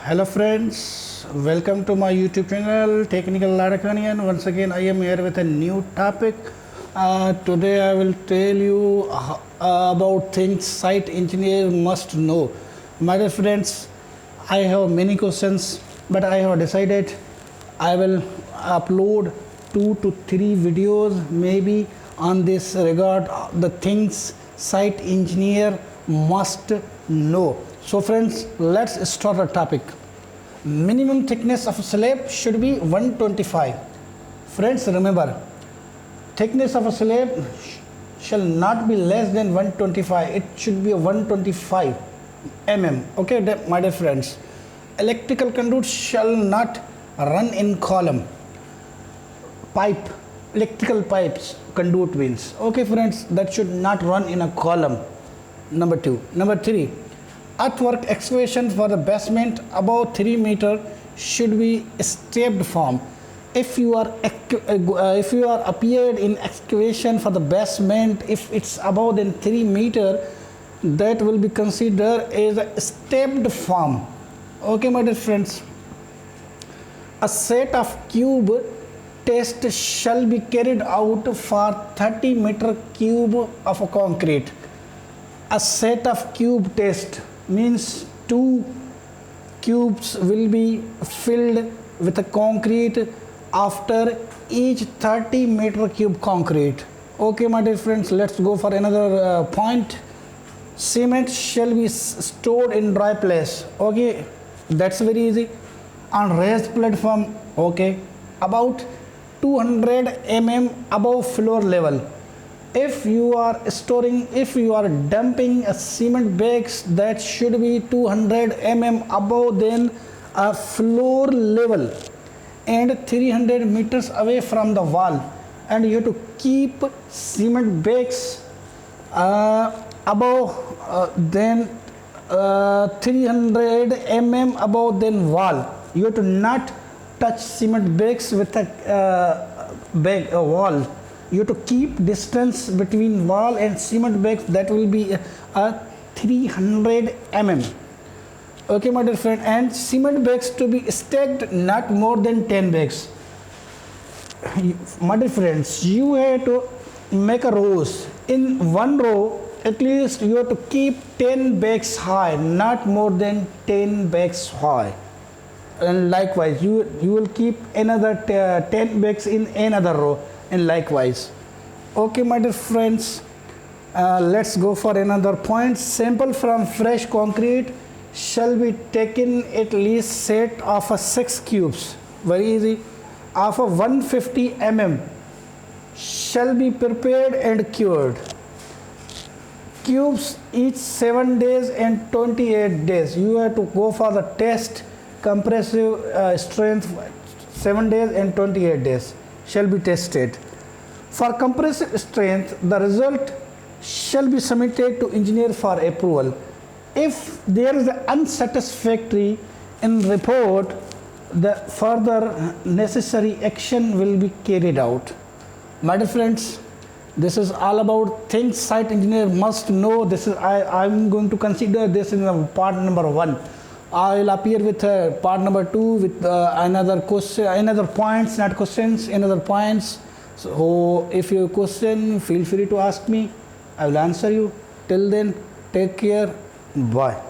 Hello friends, welcome to my YouTube channel Technical Ladakanian. Once again I am here with a new topic. Today I will tell you about things site engineer must know. My dear friends, I have many questions, but I have decided I will upload 2 to 3 videos maybe on this regard, the things site engineer must know. So friends, let's start the topic. Minimum thickness of a slab should be 125. Friends, remember, thickness of a slab shall not be less than 125. It should be 125 mm. Okay, my dear friends. Electrical conduit shall not run in column. Pipe, electrical pipes, conduit means. Okay friends, that should not run in a column. Number 2. Number 3. Earthwork excavation for the basement above 3 meter should be stepped form. If you are appeared in excavation for the basement, if it's above than 3 meter, that will be considered as a stepped form. Okay, my dear friends. A set of cube test shall be carried out for 30 meter cube of a concrete. A set of cube test means 2 cubes will be filled with a concrete after each 30 meter cube concrete. Okay, my dear friends, let's go for another point. Cement shall be stored in dry place. Okay, that's very easy. On raised platform, okay, about 200 mm above floor level. If you are dumping a cement bags, that should be 200 mm above than a floor level and 300 meters away from the wall, and you have to keep cement bags above than 300 mm above than wall. You have to not touch cement bags with a wall. You have to keep distance between wall and cement bags, that will be a 300 mm. Okay, my dear friend, and cement bags to be stacked not more than 10 bags. My dear friends, you have to make a rows. In one row, at least you have to keep 10 bags high, not more than 10 bags high. And likewise, you will keep another 10 bags in another row, and likewise. Okay, my dear friends, let's go for another point. Sample from fresh concrete shall be taken at least set of 6 cubes. Very easy. Of 150 mm shall be prepared and cured. Cubes each 7 days and 28 days. You have to go for the test. Compressive strength 7 days and 28 days shall be tested. For compressive strength, the result shall be submitted to engineer for approval. If there is an unsatisfactory in report, the further necessary action will be carried out. My dear friends, this is all about things site engineer must know. This is I'm going to consider this in part number 1. I will appear with part number 2 with another question, another points, not questions, another points. So if you have a question, feel free to ask me. I will answer you. Till then, take care. Bye.